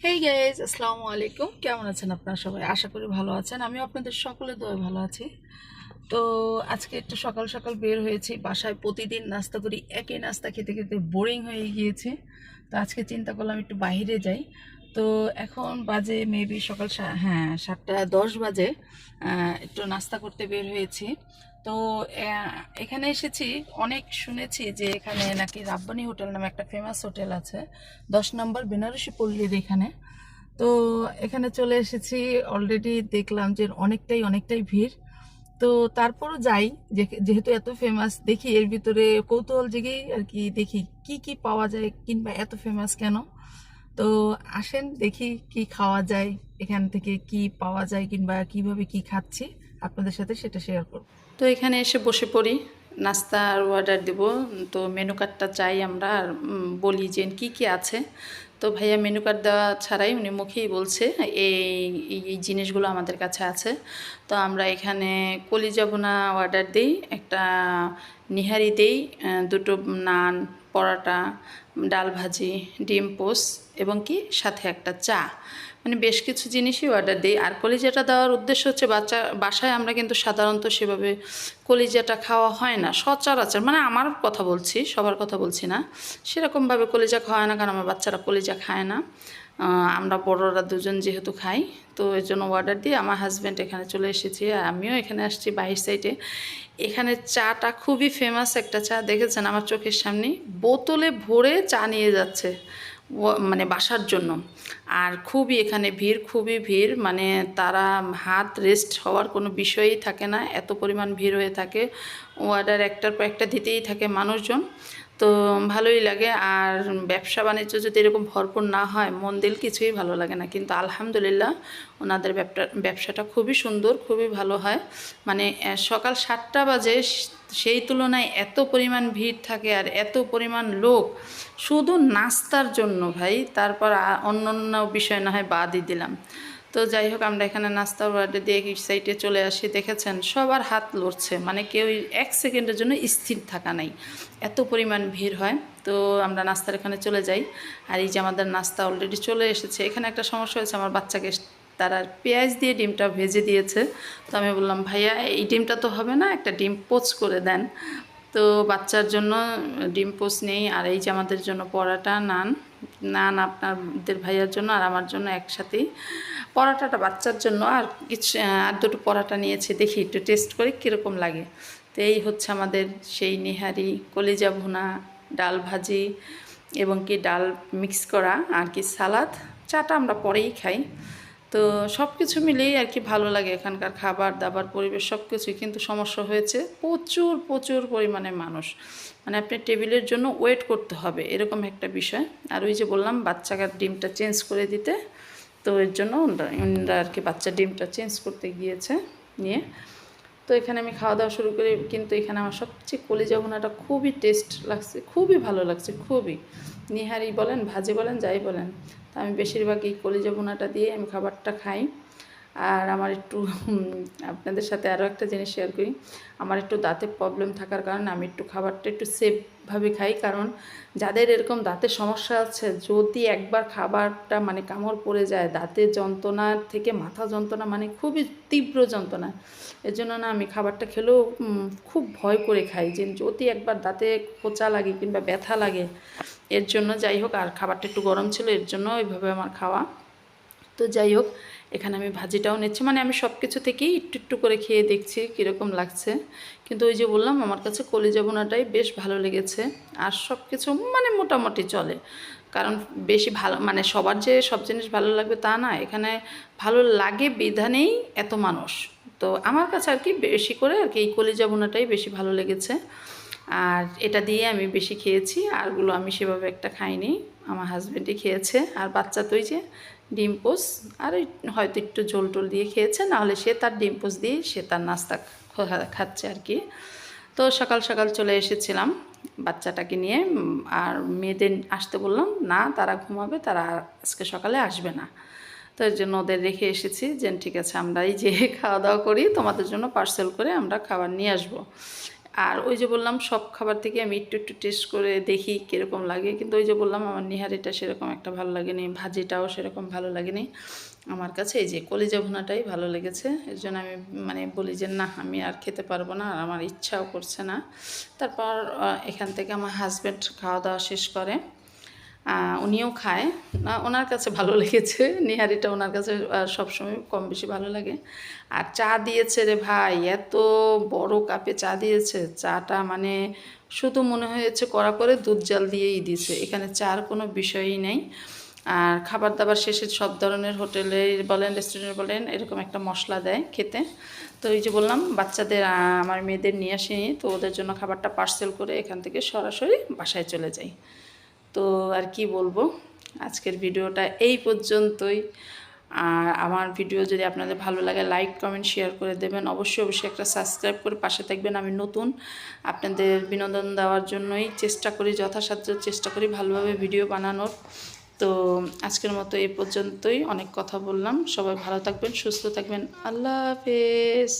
Hey guys, আসসালামু আলাইকুম। কেমন আছেন আপনারা সবাই? আশা করি ভালো আছেন। আমিও আপনাদের সকলের দোয়ায় ভালো আছি। তো আজকে একটু সকাল সকাল বের হয়েছি। বাসায় প্রতিদিন নাস্তা করি, একই নাস্তা খেতে খেতে বোরিং হয়ে গিয়েছে। তো আজকে চিন্তা করলাম একটু বাইরে যাই। তো এখন বাজে মেবি সকাল 7:10 বাজে। একটু নাস্তা করতে বের হয়েছি। তো এখানে এসেছি, অনেক শুনেছি যে এখানে নাকি রাব্বানি হোটেল নামে একটা ফেমাস হোটেল আছে 10 নম্বর বেনারসি পল্লীর এখানে। তো এখানে চলে এসেছি, অলরেডি দেখলাম যে অনেকটাই ভিড়। তো তারপরও যাই, যেহেতু এত ফেমাস, দেখি এর ভিতরে কৌতূহল জেগেই আর কি, দেখি কি কি পাওয়া যায় কিংবা এত ফেমাস কেন। তো আসেন দেখি কি খাওয়া যায়, এখান থেকে কি পাওয়া যায় কিংবা কিভাবে কি খাচ্ছি আপনাদের সাথে সেটা শেয়ার করব। তো এখানে এসে বসে পড়ি, নাস্তার অর্ডার দেব। তো মেনু কার্ডটা চাই আমরা, আর বলি যে কি কি আছে। তো ভাইয়া মেনু কার্ড দেওয়া ছাড়াই উনি মুখেই বলছে এই এই জিনিসগুলো আমাদের কাছে আছে। তো আমরা এখানে কলিজা ভুনা অর্ডার দিই, একটা নিহারি দিই, দুটো নান, পরোটা, ডাল ভাজি, ডিম পোস্ট এবং কি সাথে একটা চা, মানে বেশ কিছু জিনিসই অর্ডার দিই। আর কলিজাটা দেওয়ার উদ্দেশ্য হচ্ছে বাসায় আমরা কিন্তু সাধারণত সেভাবে কলিজাটা খাওয়া হয় না সচরাচর, মানে আমার কথা বলছি, সবার কথা বলছি না। সেরকমভাবে কলিজা খাওয়া হয় না, কারণ আমার বাচ্চারা কলিজা খায় না। আমরা বড়রা দুজন যেহেতু খাই, তো এর জন্য অর্ডার দিয়ে আমার হাজব্যান্ড এখানে চলে এসেছি, আর আমিও এখানে আসছি বাইশ সাইডে। এখানে চাটা খুবই ফেমাস একটা চা, দেখেছেন আমার চোখের সামনে বোতলে ভরে চা নিয়ে যাচ্ছে মানে বাসার জন্য। আর খুবই এখানে ভিড়, খুবই ভিড়, মানে তারা হাত রেস্ট হওয়ার কোনো বিষয়ই থাকে না, এত পরিমাণ ভিড় হয়ে থাকে। অর্ডার একটার পর একটা দিতেই থাকে মানুষজন। তো ভালোই লাগে। আর ব্যবসা বাণিজ্য যদি এরকম ভরপুর না হয়, মন দিল কিছুই ভালো লাগে না। কিন্তু আলহামদুলিল্লাহ ওনাদের ব্যবসাটা খুবই সুন্দর, খুবই ভালো হয়। মানে সকাল 7টা বাজে, সেই তুলনায় এত পরিমাণ ভিড় থাকে আর এত পরিমাণ লোক শুধু নাস্তার জন্য ভাই। তারপর অন্য অন্য বিষয় না হয় বাদই দিলাম। তো যাই হোক, আমরা এখানে নাস্তার অর্ডার দিয়ে এই সাইডে চলে আসি। দেখেছেন সবার হাত লড়ছে, মানে কেউ এক সেকেন্ডের জন্য স্থির থাকা নাই, এত পরিমাণ ভিড় হয়। তো আমরা নাস্তার এখানে চলে যাই। আর এই যে আমাদের নাস্তা অলরেডি চলে এসেছে। এখানে একটা সমস্যা হয়েছে, আমার বাচ্চাকে তারা পেঁয়াজ দিয়ে ডিমটা ভেজে দিয়েছে। তো আমি বললাম ভাইয়া এই ডিমটা তো হবে না, একটা ডিম পোচ করে দেন। তো বাচ্চার জন্য ডিম পোচ নেই। আর এই যে আমাদের জন্য পরোটা, নান, নান আপনাদের ভাইয়ার জন্য আর আমার জন্য একসাথেই। পরোটাটা বাচ্চার জন্য, আর কিছু আর দুটো পরোটা নিয়েছি, দেখি একটু টেস্ট করি কীরকম লাগে। তো এই হচ্ছে আমাদের সেই নিহারি, কলিজা ভুনা, ডাল ভাজি এবং কি ডাল মিক্স করা, আর কি সালাদ। চাটা আমরা পরেই খাই। তো সব কিছু মিলেই আর কি ভালো লাগে এখানকার খাবার দাবার, পরিবেশ সব কিছুই। কিন্তু সমস্যা হয়েছে, প্রচুর প্রচুর পরিমাণে মানুষ, মানে আপনি টেবিলের জন্য ওয়েট করতে হবে, এরকম একটা বিষয়। আর ওই যে বললাম বাচ্চাকার ডিমটা চেঞ্জ করে দিতে, তো এর জন্য ওনারা আর কি বাচ্চার ডিমটা চেঞ্জ করতে গিয়েছে নিয়ে। তো এখানে আমি খাওয়া দাওয়া শুরু করি। কিন্তু এখানে আমার সবচেয়ে কলিজা ভুনাটা খুবই টেস্ট লাগছে, খুবই ভালো লাগছে, খুবই। নিহারি বলেন, ভাজি বলেন, যাই বলেন, তা আমি বেশিরভাগ এই কলিজা ভুনাটা দিয়ে আমি খাবারটা খাই। আর আমার একটু আপনাদের সাথে আরও একটা জিনিস শেয়ার করি। আমার একটু দাঁতের প্রবলেম থাকার কারণে আমি একটু খাবারটা একটু সেফভাবে খাই। কারণ যাদের এরকম দাঁতের সমস্যা আছে, যদি একবার খাবারটা মানে কামড় পড়ে যায়, দাঁতের যন্ত্রণার থেকে মাথা যন্ত্রণা, মানে খুবই তীব্র যন্ত্রণা। এর জন্য না আমি খাবারটা খেলেও খুব ভয় করে খাই, যে যদি একবার দাঁতে খোঁচা লাগে কিংবা ব্যথা লাগে, এর জন্য। যাই হোক, আর খাবারটা একটু গরম ছিল, এর জন্য ওইভাবে আমার খাওয়া। তো যাই হোক, এখানে আমি ভাজিটাও নিচ্ছি, মানে আমি সব কিছু থেকেই একটু একটু করে খেয়ে দেখছি কীরকম লাগছে। কিন্তু ওই যে বললাম আমার কাছে কলিজা ভুনাটাই বেশ ভালো লেগেছে। আর সব কিছু মানে মোটামুটি চলে, কারণ বেশি ভালো মানে সবার যে সব জিনিস ভালো লাগবে তা না, এখানে ভালো লাগে বিধানেই এত মানুষ। তো আমার কাছে আর কি বেশি করে আর কি এই কলিজা ভুনাটাই বেশি ভালো লেগেছে। আর এটা দিয়ে আমি বেশি খেয়েছি, আরগুলো আমি সেভাবে একটা খাইনি, আমার হাজব্যান্ডই খেয়েছে। আর বাচ্চা তো ওই যে ডিম পোস আর হয়তো একটু ঝোল টোল দিয়ে খেয়েছে, নাহলে সে তার ডিম পোস দিয়ে সে তার নাস্তা খাচ্ছে আর কি। তো সকাল সকাল চলে এসেছিলাম বাচ্চাটাকে নিয়ে। আর মেয়েদের আসতে বললাম না, তারা ঘুমাবে, তারা আজকে সকালে আসবে না। তো এর জন্য ওদের রেখে এসেছি, যে ঠিক আছে আমরা এই যে খাওয়া দাওয়া করি, তোমাদের জন্য পার্সেল করে আমরা খাবার নিয়ে আসবো। আর ওই যে বললাম সব খাবার থেকে আমি একটু একটু টেস্ট করে দেখি কীরকম লাগে, কিন্তু ওই যে বললাম আমার নিহারিটা সেরকম একটা ভালো লাগেনি, ভাজিটাও সেরকম ভালো লাগেনি আমার কাছে। এই যে কলিজা ভুনাটাই ভালো লেগেছে, এর জন্য আমি মানে বলি যে না আমি আর খেতে পারবো না, আর আমার ইচ্ছাও করছে না। তারপর এখান থেকে আমার হাজব্যান্ড খাওয়া দাওয়া শেষ করে, উনিও খায়, ওনার কাছে ভালো লেগেছে, নিহারিটা ওনার কাছে সবসময় কম বেশি ভালো লাগে। আর চা দিয়েছে রে ভাই, এত বড় কাপে চা দিয়েছে, চাটা মানে শুধু মনে হয়েছে কড়া করে দুধ জাল দিয়েই দিয়েছে, এখানে চার কোনো বিষয়ই নেই। আর খাবার দাবার শেষে সব ধরনের হোটেলে বলেন রেস্টুরেন্টে বলেন এরকম একটা মশলা দেয় খেতে। তো এই যে বললাম বাচ্চাদের আমার মেয়েদের নিয়ে আসিনি, তো ওদের জন্য খাবারটা পার্সেল করে এখান থেকে সরাসরি বাসায় চলে যাই। তো আর কি বলবো, আজকের ভিডিওটা এই পর্যন্তই। আর আমার ভিডিও যদি আপনাদের ভালো লাগে লাইক কমেন্ট শেয়ার করে দেবেন, অবশ্যই অবশ্যই একটা সাবস্ক্রাইব করে পাশে থাকবেন। আমি নতুন, আপনাদের বিনোদন দেওয়ার জন্যই চেষ্টা করি, যথাসাধ্য চেষ্টা করি ভালোভাবে ভিডিও বানানোর। তো আজকের মতো এই পর্যন্তই, অনেক কথা বললাম। সবাই ভালো থাকবেন, সুস্থ থাকবেন, আল্লাহ হাফেজ।